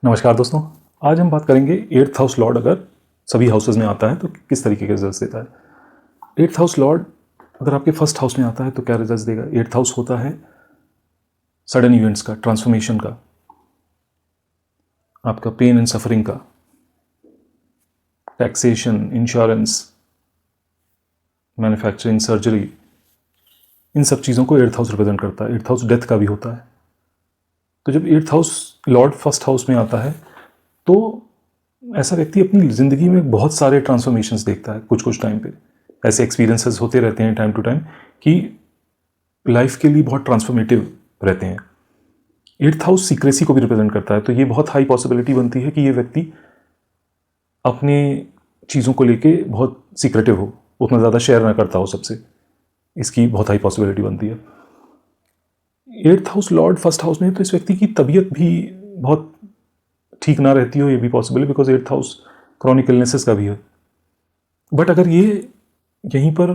नमस्कार दोस्तों। आज हम बात करेंगे एट्थ हाउस लॉर्ड अगर सभी हाउसेज में आता है तो किस तरीके के रिजल्ट्स देता है। एट्थ हाउस लॉर्ड अगर आपके फर्स्ट हाउस में आता है तो क्या रिजल्ट्स देगा। एट्थ हाउस होता है सडन इवेंट्स का, ट्रांसफॉर्मेशन का, आपका पेन एंड सफरिंग का, टैक्सेशन, इंश्योरेंस, मैन्युफैक्चरिंग, सर्जरी, इन सब चीज़ों को एट्थ हाउस रिप्रेजेंट करता है। एट्थ हाउस डेथ का भी होता है। तो जब eighth house Lord first house में आता है तो ऐसा व्यक्ति अपनी ज़िंदगी में बहुत सारे ट्रांसफॉर्मेशंस देखता है। कुछ कुछ टाइम पे ऐसे एक्सपीरियंसेस होते रहते हैं टाइम टू टाइम कि लाइफ के लिए बहुत ट्रांसफॉर्मेटिव रहते हैं। एट्थ हाउस सीक्रेसी को भी रिप्रेजेंट करता है, तो ये बहुत हाई पॉसिबिलिटी बनती है कि ये व्यक्ति अपने चीज़ों को लेके बहुत सीक्रेटिव हो, उतना ज़्यादा शेयर ना करता हो सबसे। इसकी बहुत हाई पॉसिबिलिटी बनती है। Eighth house Lord first house में है तो इस व्यक्ति की तबीयत भी बहुत ठीक ना रहती हो, ये भी पॉसिबल है, because eighth house chronic illnesses का भी है। बट अगर ये यहीं पर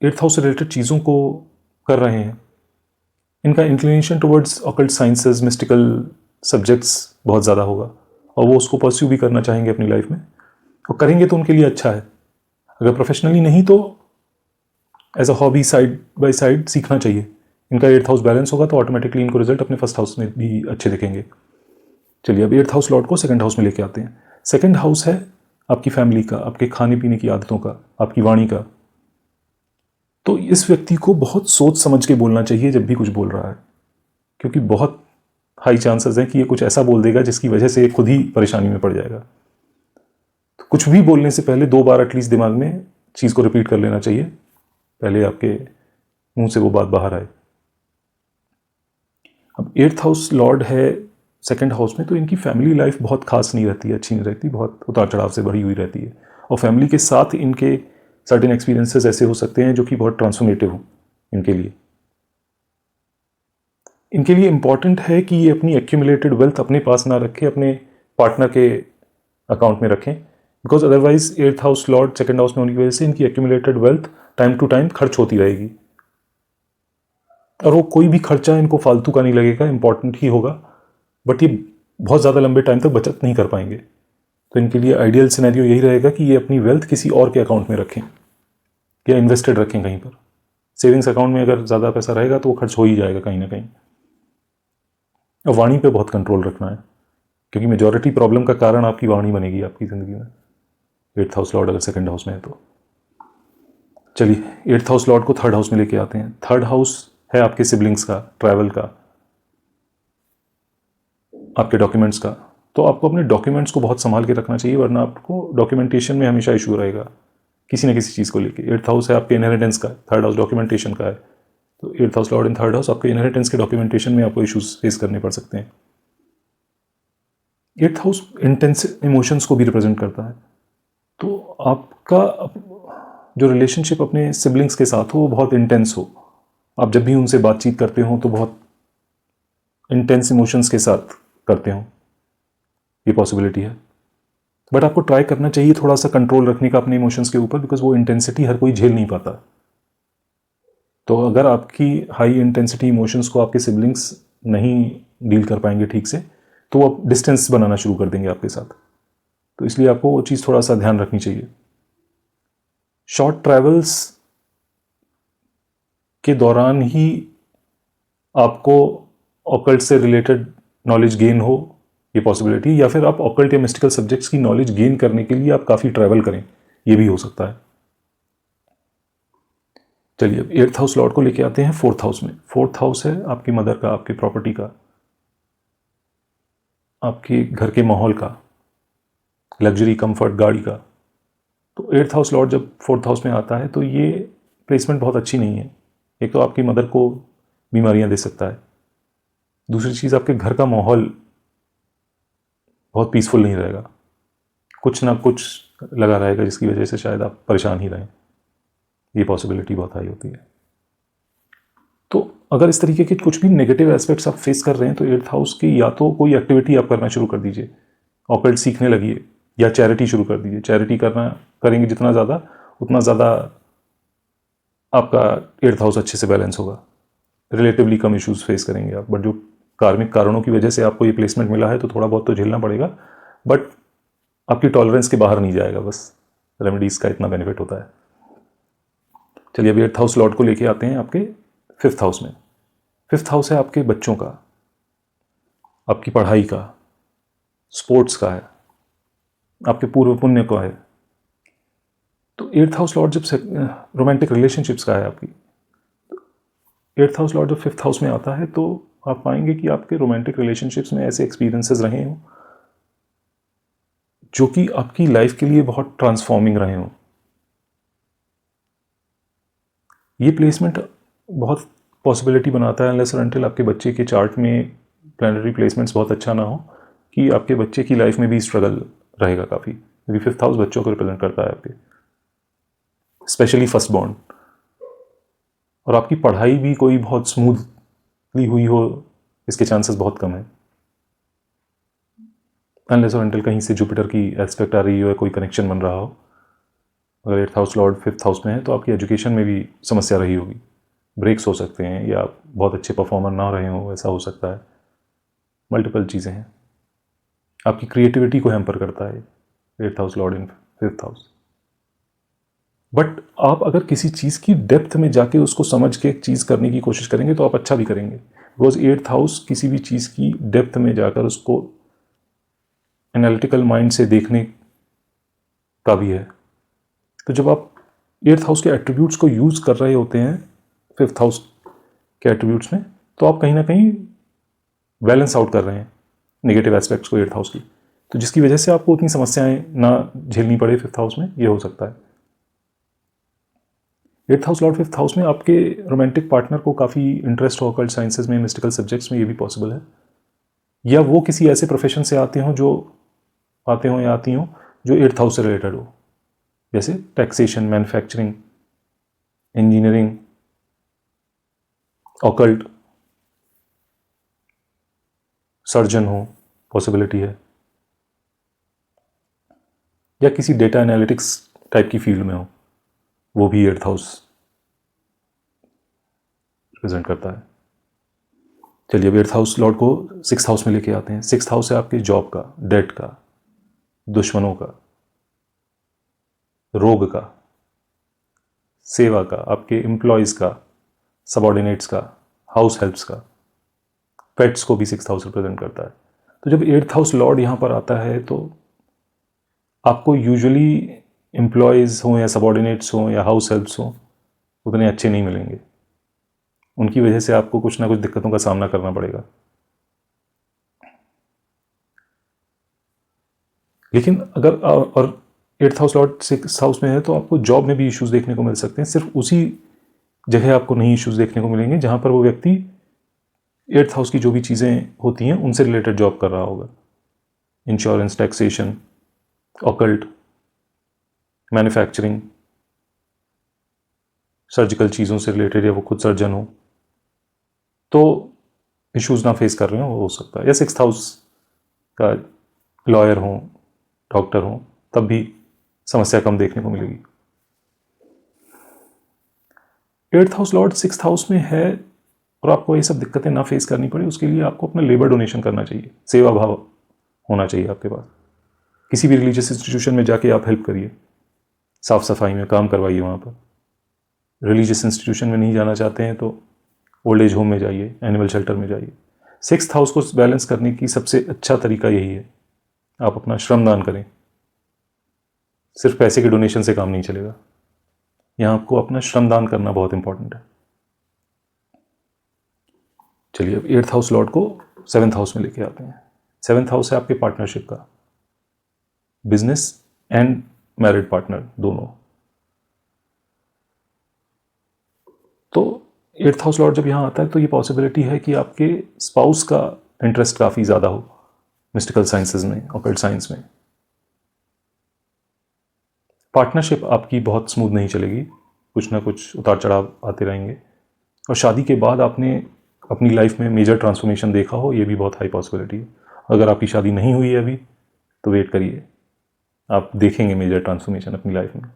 एट्थ हाउस से रिलेटेड चीज़ों को कर रहे हैं, इनका inclination towards occult sciences, mystical subjects बहुत ज़्यादा होगा और वो उसको परस्यू भी करना चाहेंगे अपनी लाइफ में, और करेंगे तो उनके लिए अच्छा है। अगर प्रोफेशनली नहीं तो as a hobby side by side सीखना चाहिए। इनका एट्थ हाउस बैलेंस होगा तो ऑटोमेटिकली इनको रिजल्ट अपने फर्स्ट हाउस में भी अच्छे दिखेंगे। चलिए अब एट्थ हाउस लॉर्ड को सेकंड हाउस में लेके आते हैं। सेकंड हाउस है आपकी फैमिली का, आपके खाने पीने की आदतों का, आपकी वाणी का। तो इस व्यक्ति को बहुत सोच समझ के बोलना चाहिए जब भी कुछ बोल रहा है, क्योंकि बहुत हाई चांसेस हैं कि ये कुछ ऐसा बोल देगा जिसकी वजह से खुद ही परेशानी में पड़ जाएगा। तो कुछ भी बोलने से पहले 2 बार एटलीस्ट दिमाग में चीज़ को रिपीट कर लेना चाहिए, पहले आपके मुंह से वो बात बाहर आए। अब एट्थ हाउस लॉर्ड है सेकंड हाउस में, तो इनकी फैमिली लाइफ बहुत खास नहीं रहती है, अच्छी नहीं रहती, बहुत उतार चढ़ाव से भरी हुई रहती है। और फैमिली के साथ इनके सर्टेन एक्सपीरियंसेस ऐसे हो सकते हैं जो कि बहुत ट्रांसफॉर्मेटिव हो इनके लिए। इनके लिए इंपॉर्टेंट है कि ये अपनी एक्यूमुलेटेड वेल्थ अपने पास ना रखें, अपने पार्टनर के अकाउंट में रखें, because otherwise eighth house lord second house में होने की वजह से इनकी accumulated wealth time to time खर्च होती रहेगी, और वो कोई भी खर्चा इनको फालतू का नहीं लगेगा, इंपॉर्टेंट ही होगा, बट ये बहुत ज़्यादा लंबे टाइम तक बचत नहीं कर पाएंगे। तो इनके लिए आइडियल सिनेरियो यही रहेगा कि ये अपनी वेल्थ किसी और के अकाउंट में रखें या इन्वेस्टेड रखें कहीं पर। सेविंग्स अकाउंट में अगर ज़्यादा पैसा रहेगा तो वो खर्च हो ही जाएगा कहीं ना कहीं। और वाणी पे बहुत कंट्रोल रखना है, क्योंकि मेजॉरिटी प्रॉब्लम का कारण आपकी वाणी बनेगी आपकी ज़िंदगी में, एट्थ हाउस लॉर्ड अगर सेकंड हाउस में है तो। चलिए एट्थ हाउस लॉर्ड को थर्ड हाउस में लेके आते हैं। थर्ड हाउस है आपके सिबलिंग्स का, ट्रैवल का, आपके डॉक्यूमेंट्स का। तो आपको अपने डॉक्यूमेंट्स को बहुत संभाल के रखना चाहिए, वरना आपको डॉक्यूमेंटेशन में हमेशा इशू रहेगा किसी न किसी चीज़ को लेके। एट्थ हाउस है आपके इनहेरिटेंस का, थर्ड हाउस डॉक्यूमेंटेशन का है, तो eighth house Lord in third house आपके इनहेरिटेंस के डॉक्यूमेंटेशन में आपको इशूज फेस करने पड़ सकते हैं। एट्थ हाउस इंटेंस इमोशंस को भी रिप्रेजेंट करता है, तो आपका जो रिलेशनशिप अपने सिबलिंग्स के साथ हो वो बहुत इंटेंस हो। आप जब भी उनसे बातचीत करते हो तो बहुत इंटेंस इमोशंस के साथ करते हो, ये पॉसिबिलिटी है। बट आपको ट्राई करना चाहिए थोड़ा सा कंट्रोल रखने का अपने इमोशंस के ऊपर, बिकॉज वो इंटेंसिटी हर कोई झेल नहीं पाता। तो अगर आपकी हाई इंटेंसिटी इमोशंस को आपके सिबलिंग्स नहीं डील कर पाएंगे ठीक से, तो वो डिस्टेंस बनाना शुरू कर देंगे आपके साथ। तो इसलिए आपको वो चीज़ थोड़ा सा ध्यान रखनी चाहिए। शॉर्ट ट्रैवल्स के दौरान ही आपको ऑकल्ट से रिलेटेड नॉलेज गेन हो, ये पॉसिबिलिटी, या फिर आप ऑकल्ट या मिस्टिकल सब्जेक्ट्स की नॉलेज गेन करने के लिए आप काफ़ी ट्रैवल करें, ये भी हो सकता है। चलिए अब एट्थ हाउस लॉर्ड को लेके आते हैं फोर्थ हाउस में। फोर्थ हाउस है आपकी मदर का, आपकी प्रॉपर्टी का, आपके घर के माहौल का, लग्जरी, कंफर्ट, गाड़ी का। तो एट्थ हाउस लॉर्ड जब फोर्थ हाउस में आता है तो ये प्लेसमेंट बहुत अच्छी नहीं है। एक तो आपकी मदर को बीमारियां दे सकता है, दूसरी चीज़ आपके घर का माहौल बहुत पीसफुल नहीं रहेगा, कुछ ना कुछ लगा रहेगा जिसकी वजह से शायद आप परेशान ही रहें, ये पॉसिबिलिटी बहुत हाई होती है। तो अगर इस तरीके के कुछ भी नेगेटिव एस्पेक्ट्स आप फेस कर रहे हैं तो एट्थ हाउस की या तो कोई एक्टिविटी आप करना शुरू कर दीजिए, ऑकल्ट सीखने लगिए, या चैरिटी शुरू कर दीजिए। चैरिटी करेंगे जितना ज़्यादा, उतना ज़्यादा आपका एट्थ हाउस अच्छे से बैलेंस होगा, रिलेटिवली कम इश्यूज फेस करेंगे आप। बट जो कार्मिक कारणों की वजह से आपको ये प्लेसमेंट मिला है तो थोड़ा बहुत तो झेलना पड़ेगा, बट आपकी टॉलरेंस के बाहर नहीं जाएगा, बस रेमेडीज़ का इतना बेनिफिट होता है। चलिए अभी 8th हाउस लॉर्ड को लेके आते हैं आपके 5th हाउस में। 5th हाउस है आपके बच्चों का, आपकी पढ़ाई का, स्पोर्ट्स का है, आपके पूर्व पुण्य का है। तो 8th हाउस लॉर्ड जब रोमांटिक रिलेशनशिप्स का है आपकी, 8th हाउस लॉर्ड जब 5th हाउस में आता है तो आप पाएंगे कि आपके रोमांटिक रिलेशनशिप्स में ऐसे एक्सपीरियंसेस रहे हों जो कि आपकी लाइफ के लिए बहुत ट्रांसफॉर्मिंग रहे हों। ये प्लेसमेंट बहुत पॉसिबिलिटी बनाता है अनलेस और अनटिल आपके बच्चे के चार्ट में प्लानिटरी प्लेसमेंट्स बहुत अच्छा ना हो, कि आपके बच्चे की लाइफ में भी स्ट्रगल रहेगा काफ़ी, क्योंकि 5th हाउस बच्चों को रिप्रेजेंट करता है आपके, स्पेशली फर्स्ट बॉर्न। और आपकी पढ़ाई भी कोई बहुत स्मूथली हुई हो इसके चांसेस बहुत कम है, अनलेस और अनटिल कहीं से जुपिटर की एस्पेक्ट आ रही हो या कोई कनेक्शन बन रहा हो। अगर 8th house Lord 5th house में है तो आपकी एजुकेशन में भी समस्या रही होगी, ब्रेक्स हो सकते हैं या आप बहुत अच्छे परफॉर्मर ना रहे हो, ऐसा हो सकता है। मल्टीपल चीज़ें हैं। आपकी क्रिएटिविटी को हैम्पर करता है 8th house Lord in 5th house. But आप अगर किसी चीज़ की डेप्थ में जाके उसको समझ के एक चीज़ करने की कोशिश करेंगे तो आप अच्छा भी करेंगे, बिकॉज 8th हाउस किसी भी चीज़ की डेप्थ में जाकर उसको एनालिटिकल माइंड से देखने का भी है। तो जब आप 8th हाउस के एट्रीब्यूट्स को यूज़ कर रहे होते हैं 5th हाउस के एट्रीब्यूट्स में, तो आप कहीं ना कहीं बैलेंस आउट कर रहे हैं नेगेटिव एस्पेक्ट्स को 8th हाउस की, तो जिसकी वजह से आपको उतनी समस्याएं ना झेलनी पड़े 5th हाउस में, ये हो सकता है। 8th house Lord 5th house में आपके रोमांटिक पार्टनर को काफ़ी इंटरेस्ट हो ऑकल्ट साइंसेज में, मिस्टिकल सब्जेक्ट्स में, ये भी पॉसिबल है। या वो किसी ऐसे प्रोफेशन से आते हों या आती हों जो 8th हाउस से रिलेटेड हो, जैसे taxation, manufacturing, engineering, occult, surgeon हो, पॉसिबिलिटी है, या किसी डेटा एनालिटिक्स टाइप की फील्ड में हो, वो भी 8th हाउस रिप्रेजेंट करता है। चलिए अब 8th हाउस लॉर्ड को 6th हाउस में लेके आते हैं। 6th हाउस है आपके जॉब का, डेट का, दुश्मनों का, रोग का, सेवा का, आपके एम्प्लॉयज़ का, सबॉर्डिनेट्स का, हाउस हेल्प्स का, पेट्स को भी 6th हाउस रिप्रेजेंट करता है। तो जब 8th हाउस लॉर्ड यहाँ पर आता है तो आपको यूजुअली एम्प्लॉयज़ हों या सबॉर्डिनेट्स हों या हाउस हेल्प्स हों उतने अच्छे नहीं मिलेंगे, उनकी वजह से आपको कुछ ना कुछ दिक्कतों का सामना करना पड़ेगा। लेकिन अगर और 8th house Lord 6th house में है तो आपको जॉब में भी इश्यूज देखने को मिल सकते हैं। सिर्फ उसी जगह आपको नहीं इश्यूज देखने को मिलेंगे जहां पर वो व्यक्ति 8th हाउस की जो भी चीज़ें होती हैं उनसे रिलेटेड जॉब कर रहा होगा, insurance, taxation, occult, manufacturing, surgical चीज़ों से रिलेटेड, या वो खुद सर्जन हो तो इश्यूज ना फेस कर रहे हो सकता है। या 6th हाउस का लॉयर हो, डॉक्टर हो, तब भी समस्या कम देखने को मिलेगी। 8th house Lord 6th house में है और आपको ये सब दिक्कतें ना फेस करनी पड़े, उसके लिए आपको अपना लेबर डोनेशन करना चाहिए, सेवा भाव होना चाहिए आपके पास। किसी भी रिलीजियस इंस्टीट्यूशन में जाके आप हेल्प करिए, साफ सफाई में काम करवाइए वहाँ पर। रिलीजियस इंस्टीट्यूशन में नहीं जाना चाहते हैं तो ओल्ड एज होम में जाइए, एनिमल शेल्टर में जाइए। 6th हाउस को बैलेंस करने की सबसे अच्छा तरीका यही है, आप अपना श्रमदान करें। सिर्फ पैसे के डोनेशन से काम नहीं चलेगा, यहाँ आपको अपना श्रमदान करना बहुत इंपॉर्टेंट है। चलिए अब 8th हाउस लॉर्ड को 7th हाउस में लेके आते हैं। 7th हाउस है आपके पार्टनरशिप का, बिजनेस एंड मैरिड पार्टनर दोनों। तो 8th हाउस लॉर्ड जब यहाँ आता है तो ये पॉसिबिलिटी है कि आपके स्पाउस का इंटरेस्ट काफ़ी ज़्यादा हो मिस्टिकल साइंसेज में, ऑकल्ट साइंस में। पार्टनरशिप आपकी बहुत स्मूथ नहीं चलेगी, कुछ ना कुछ उतार चढ़ाव आते रहेंगे। और शादी के बाद आपने अपनी लाइफ में मेजर ट्रांसफॉर्मेशन देखा हो, ये भी बहुत हाई पॉसिबिलिटी है। अगर आपकी शादी नहीं हुई है अभी तो वेट करिए, आप देखेंगे मेजर ट्रांसफॉर्मेशन अपनी लाइफ में।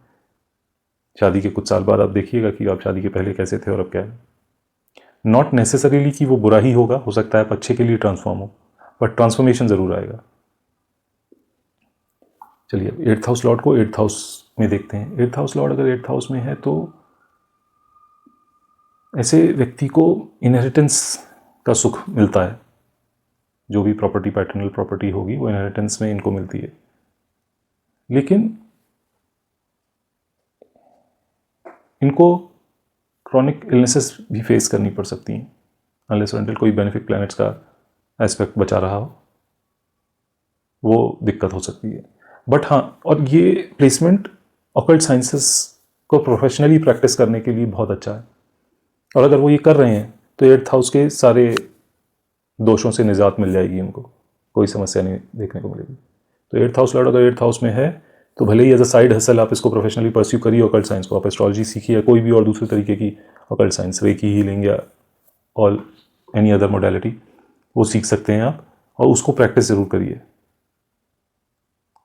शादी के कुछ साल बाद आप देखिएगा कि आप शादी के पहले कैसे थे और अब क्या है। नॉट नेसेसरीली कि वो बुरा ही होगा, हो सकता है आप अच्छे के लिए ट्रांसफॉर्म हो, बट ट्रांसफॉर्मेशन ज़रूर आएगा। चलिए अब 8th हाउस लॉर्ड को 8th हाउस में देखते हैं। 8th हाउस लॉर्ड अगर 8th हाउस में है तो ऐसे व्यक्ति को इनहेरिटेंस का सुख मिलता है। जो भी प्रॉपर्टी, पैटर्नल प्रॉपर्टी होगी वो इनहेरिटेंस में इनको मिलती है, लेकिन इनको क्रॉनिक इलनेसेस भी फेस करनी पड़ सकती हैं अनलेस और अनटिल कोई बेनिफिक प्लैनेट्स का एस्पेक्ट बचा रहा हो, वो दिक्कत हो सकती है। बट हाँ, और ये प्लेसमेंट ऑकल्ट साइंसेस को प्रोफेशनली प्रैक्टिस करने के लिए बहुत अच्छा है, और अगर वो ये कर रहे हैं तो 8th हाउस के सारे दोषों से निजात मिल जाएगी, उनको कोई समस्या नहीं देखने को मिलेगी। तो 8th हाउस लॉर्ड अगर 8th हाउस में है तो भले ही एज अ साइड हसल आप इसको प्रोफेशनली परस्यू करिए ऑकल्ट साइंस को, आप एस्ट्रोलॉजी सीखिए या कोई भी और दूसरे तरीके की ऑकल्ट साइंस, रेकी, हीलिंग या ऑल एनी अदर मोडालिटी, वो सीख सकते हैं आप, और उसको प्रैक्टिस ज़रूर करिए।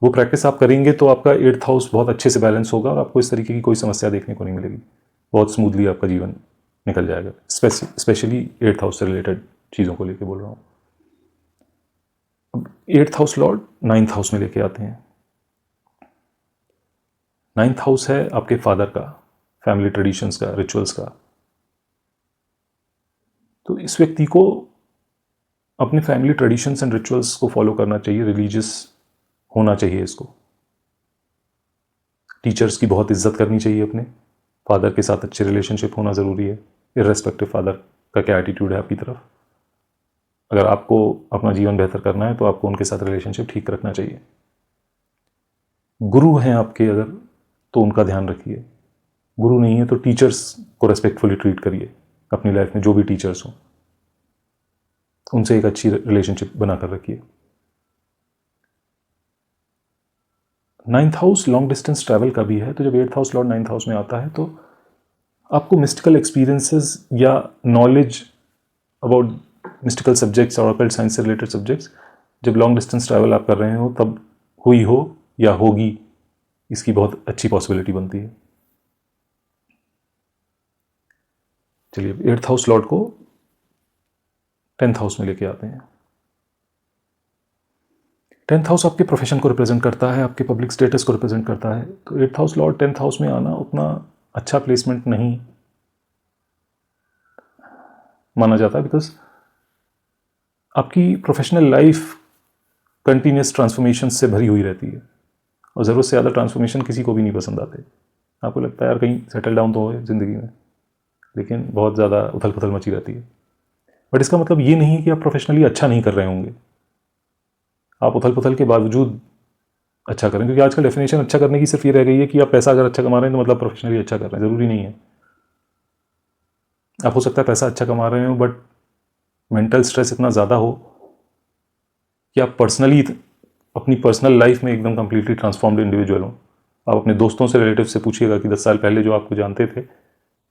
वो प्रैक्टिस आप करेंगे तो आपका 8th हाउस बहुत अच्छे से बैलेंस होगा और आपको इस तरीके की कोई समस्या देखने को नहीं मिलेगी, बहुत स्मूथली आपका जीवन निकल जाएगा। स्पेशली 8th हाउस से रिलेटेड चीज़ों को लेके बोल रहा हूँ। अब 8th house Lord 9th house में लेके आते हैं। 9th हाउस है आपके फादर का, फैमिली ट्रेडिशंस का, रिचुअल्स का। तो इस व्यक्ति को अपने फैमिली ट्रेडिशंस एंड रिचुअल्स को फॉलो करना चाहिए, रिलीजियस होना चाहिए इसको। टीचर्स की बहुत इज्जत करनी चाहिए, अपने फादर के साथ अच्छे रिलेशनशिप होना ज़रूरी है, इर्रेस्पेक्टिव फादर का क्या एटीट्यूड है आपकी तरफ। अगर आपको अपना जीवन बेहतर करना है तो आपको उनके साथ रिलेशनशिप ठीक रखना चाहिए। गुरु हैं आपके अगर, तो उनका ध्यान रखिए। गुरु नहीं है तो टीचर्स को रेस्पेक्टफुली ट्रीट करिए, अपनी लाइफ में जो भी टीचर्स हों उनसे एक अच्छी रिलेशनशिप बनाकर रखिए। 9th house long distance travel का भी है, तो जब 8th house Lord 9th house में आता है तो आपको मिस्टिकल एक्सपीरियंसेस या नॉलेज अबाउट मिस्टिकल सब्जेक्ट्स और ऑकल्ट साइंस से रिलेटेड सब्जेक्ट्स जब लॉन्ग डिस्टेंस ट्रैवल आप कर रहे हो तब हुई हो या होगी, इसकी बहुत अच्छी पॉसिबिलिटी बनती है। चलिए 8th हाउस लॉर्ड को 10th हाउस में लेके आते हैं। 10th हाउस आपके प्रोफेशन को रिप्रेजेंट करता है, आपके पब्लिक स्टेटस को रिप्रेजेंट करता है। तो 8th house Lord 10th house में आना उतना अच्छा प्लेसमेंट नहीं माना जाता, बिकॉज आपकी प्रोफेशनल लाइफ कंटिन्यूस ट्रांसफॉर्मेशन से भरी हुई रहती है, और ज़रूरत से ज़्यादा ट्रांसफॉर्मेशन किसी को भी नहीं पसंद आते। आपको लगता है यार कहीं सेटल डाउन तो हो ज़िंदगी में, लेकिन बहुत ज़्यादा उथल पुथल मची रहती है। बट इसका मतलब ये नहीं है कि आप प्रोफेशनली अच्छा नहीं कर रहे होंगे, आप उथल पुथल के बावजूद अच्छा करें, क्योंकि आजकल डेफिनेशन अच्छा करने की सिर्फ ये रह गई है कि आप पैसा अगर अच्छा कमा रहे हैं तो मतलब प्रोफेशनली अच्छा कर रहे हैं। ज़रूरी नहीं है। आप हो सकता है पैसा अच्छा कमा रहे हो बट मेंटल स्ट्रेस इतना ज़्यादा हो कि आप पर्सनली अपनी पर्सनल लाइफ में एकदम कंप्लीटली ट्रांसफॉर्म्ड इंडिविजुअल हो। आप अपने दोस्तों से, रिलेटिव से पूछिएगा कि 10 साल पहले जो आपको जानते थे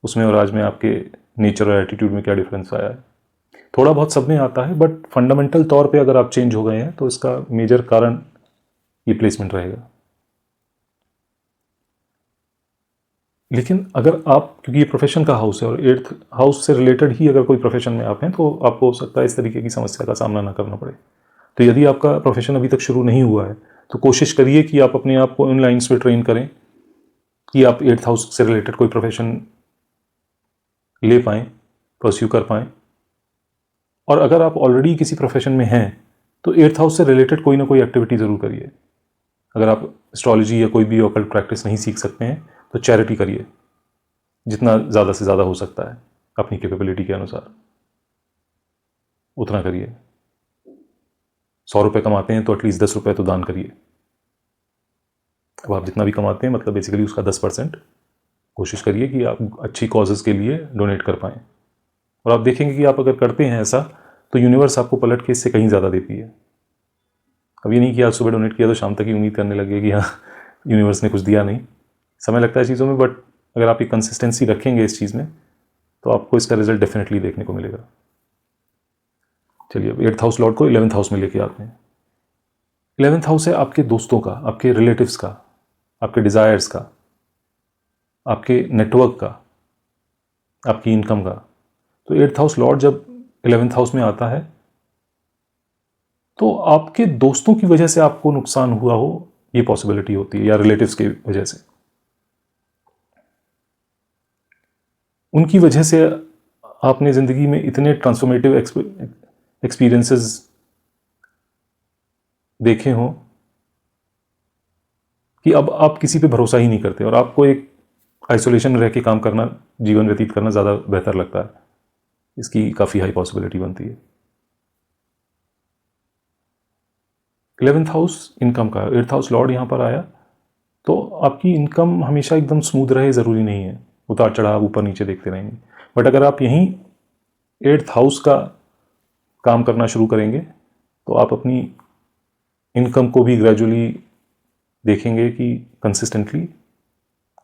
उसमें और आज में आपके नेचर और एटीट्यूड में क्या डिफरेंस आया है। थोड़ा बहुत सब में आता है, बट फंडामेंटल तौर पे अगर आप चेंज हो गए हैं तो इसका मेजर कारण ये प्लेसमेंट रहेगा। लेकिन अगर आप, क्योंकि ये प्रोफेशन का हाउस है और 8th हाउस से रिलेटेड ही अगर कोई प्रोफेशन में आप हैं तो आपको हो सकता है इस तरीके की समस्या का सामना ना करना पड़े। तो यदि आपका प्रोफेशन अभी तक शुरू नहीं हुआ है तो कोशिश करिए कि आप अपने आप को इन लाइन्स पे ट्रेन करें कि आप 8th हाउस से रिलेटेड कोई प्रोफेशन ले पाएँ, परस्यू कर पाएँ। और अगर आप ऑलरेडी किसी प्रोफेशन में हैं तो 8th हाउस से रिलेटेड कोई ना कोई एक्टिविटी ज़रूर करिए। अगर आप एस्ट्रोलॉजी या कोई भी ऑकल्ट प्रैक्टिस नहीं सीख सकते हैं तो चैरिटी करिए, जितना ज़्यादा से ज़्यादा हो सकता है अपनी कैपेबिलिटी के अनुसार उतना करिए। 100 रुपये कमाते हैं तो एटलीस्ट 10 रुपये तो दान करिए। अब आप जितना भी कमाते हैं मतलब बेसिकली उसका 10% कोशिश करिए कि आप अच्छी कॉजेज़ के लिए डोनेट कर पाएँ। और आप देखेंगे कि आप अगर करते हैं ऐसा तो यूनिवर्स आपको पलट के इससे कहीं ज़्यादा देती है। अब ये नहीं कि आज सुबह डोनेट किया तो शाम तक ही उम्मीद करने लगे कि हाँ यूनिवर्स ने कुछ दिया नहीं। समय लगता है चीज़ों में, बट अगर आप ये कंसिस्टेंसी रखेंगे इस चीज़ में तो आपको इसका रिजल्ट डेफिनेटली देखने को मिलेगा। चलिए अब 8th हाउस लॉर्ड को 11th हाउस में लेके आते हैं। 11th हाउस है आपके दोस्तों का, आपके रिलेटिव्स का, आपके डिज़ायर्स का, आपके नेटवर्क का, आपकी इनकम का। तो 8th हाउस लॉर्ड जब 11th हाउस में आता है तो आपके दोस्तों की वजह से आपको नुकसान हुआ हो, ये पॉसिबिलिटी होती है, या रिलेटिव्स की वजह से। उनकी वजह से आपने ज़िंदगी में इतने ट्रांसफॉर्मेटिव एक्सपीरियंसेस देखे हों कि अब आप किसी पे भरोसा ही नहीं करते और आपको एक आइसोलेशन में रह के काम करना, जीवन व्यतीत करना ज़्यादा बेहतर लगता है। इसकी काफ़ी हाई पॉसिबिलिटी बनती है। 11th हाउस इनकम का, 8th हाउस लॉर्ड यहाँ पर आया तो आपकी इनकम हमेशा एकदम स्मूथ रहे ज़रूरी नहीं है, उतार चढ़ाव ऊपर नीचे देखते रहेंगे। बट अगर आप यहीं 8th हाउस का काम करना शुरू करेंगे तो आप अपनी इनकम को भी ग्रेजुअली देखेंगे कि कंसिस्टेंटली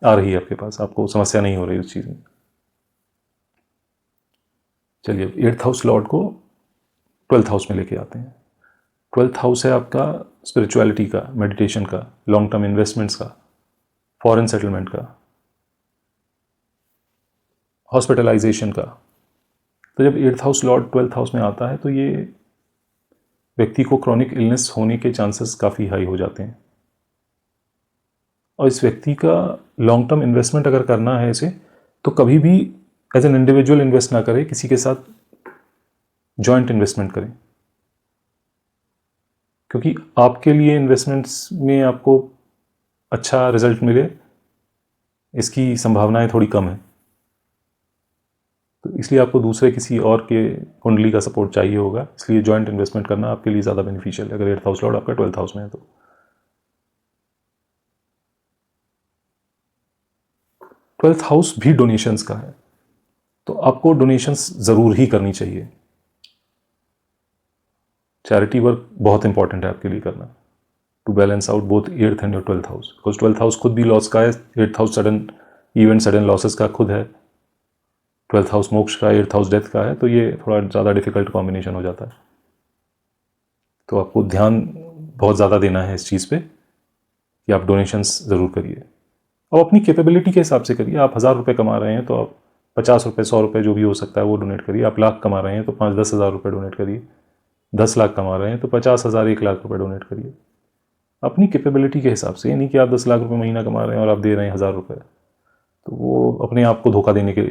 आ रही है आपके पास, आपको समस्या नहीं हो रही उस चीज़ में। चलिए 8th हाउस लॉर्ड को 12th हाउस में लेके आते हैं। 12th हाउस है आपका स्पिरिचुअलिटी का, मेडिटेशन का, लॉन्ग टर्म इन्वेस्टमेंट्स का, फॉरेन सेटलमेंट का, हॉस्पिटलाइजेशन का। तो जब 8th house Lord 12th house में आता है तो ये व्यक्ति को क्रॉनिक इलनेस होने के चांसेस काफ़ी हाई हो जाते हैं। और इस व्यक्ति का लॉन्ग टर्म इन्वेस्टमेंट अगर करना है इसे, तो कभी भी एज एन इंडिविजुअल इन्वेस्ट ना करें, किसी के साथ जॉइंट इन्वेस्टमेंट करें, क्योंकि आपके लिए इन्वेस्टमेंट्स में आपको अच्छा रिजल्ट मिले इसकी संभावनाएं थोड़ी कम है। तो इसलिए आपको दूसरे किसी और के कुंडली का सपोर्ट चाहिए होगा, इसलिए जॉइंट इन्वेस्टमेंट करना आपके लिए ज़्यादा बेनिफिशियल है अगर 8th हाउस लॉर्ड आपका 12th हाउस में है तो। 12th हाउस भी डोनेशंस का है, तो आपको डोनेशंस ज़रूर ही करनी चाहिए। चैरिटी वर्क बहुत इंपॉर्टेंट है आपके लिए करना, to balance out both 8th and your 12th house, because 12th house खुद भी लॉस का है, 8th house sudden event, sudden losses का खुद है, 12th हाउस मोक्ष का, 8th हाउस डेथ का है, तो ये थोड़ा ज़्यादा डिफिकल्ट कॉम्बिनेशन हो जाता है। तो आपको ध्यान बहुत ज़्यादा देना है इस चीज़ पे कि आप डोनेशंस ज़रूर करिए और अपनी कैपेबिलिटी के हिसाब से करिए। आप 1000 रुपये कमा रहे हैं तो आप 50 रुपये, 100 रुपये जो भी हो सकता है वो डोनेट करिए। आप लाख कमा रहे हैं तो 5-10 हज़ार रुपये डोनेट करिए। 10 लाख कमा रहे हैं तो 50,000, 1 लाख रुपये डोनेट करिए अपनी कैपेबिलिटी के हिसाब से। ये नहीं कि आप 10 लाख रुपये महीना कमा रहे हैं और आप दे रहे हैं 1000 रुपये, तो वो अपने आप को धोखा देने के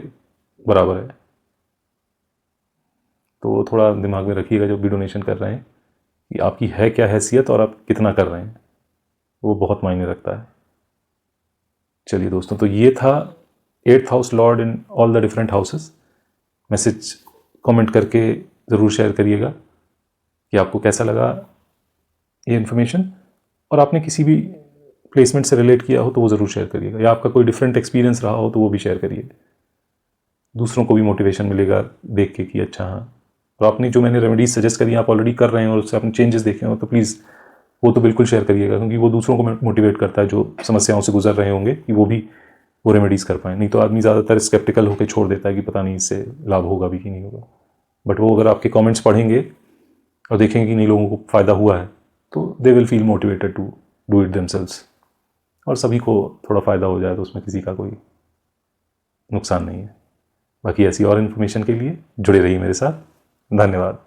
बराबर है। तो थोड़ा दिमाग में रखिएगा जब भी डोनेशन कर रहे हैं कि आपकी है क्या हैसियत और आप कितना कर रहे हैं, वो बहुत मायने रखता है। चलिए दोस्तों, तो ये था 8th house Lord in all the different houses. Message comment करके ज़रूर शेयर करिएगा कि आपको कैसा लगा ये इन्फॉर्मेशन, और आपने किसी भी प्लेसमेंट से रिलेट किया हो तो वो ज़रूर शेयर करिएगा, या आपका कोई डिफरेंट एक्सपीरियंस रहा हो तो वो भी शेयर करिए। दूसरों को भी मोटिवेशन मिलेगा देख के कि अच्छा हाँ, और आपने जो मैंने रेमेडीज सजेस्ट करी आप ऑलरेडी कर रहे हैं और उससे आपने चेंजेस देखे हो तो प्लीज़ वो तो बिल्कुल शेयर करिएगा, क्योंकि वो दूसरों को मोटिवेट करता है जो समस्याओं से गुजर रहे होंगे कि वो भी वो रेमेडीज़ कर पाएँ। नहीं तो आदमी ज़्यादातर स्केप्टिकल होकर छोड़ देता है कि पता नहीं इससे लाभ होगा भी कि नहीं होगा। बट वो अगर आपके कमेंट्स पढ़ेंगे और देखेंगे कि नहीं लोगों को फ़ायदा हुआ है तो they will feel motivated to do it themselves, और सभी को थोड़ा फ़ायदा हो जाए तो उसमें किसी का कोई नुकसान नहीं है। बाकी ऐसी और इन्फॉर्मेशन के लिए जुड़े रहिए मेरे साथ। धन्यवाद।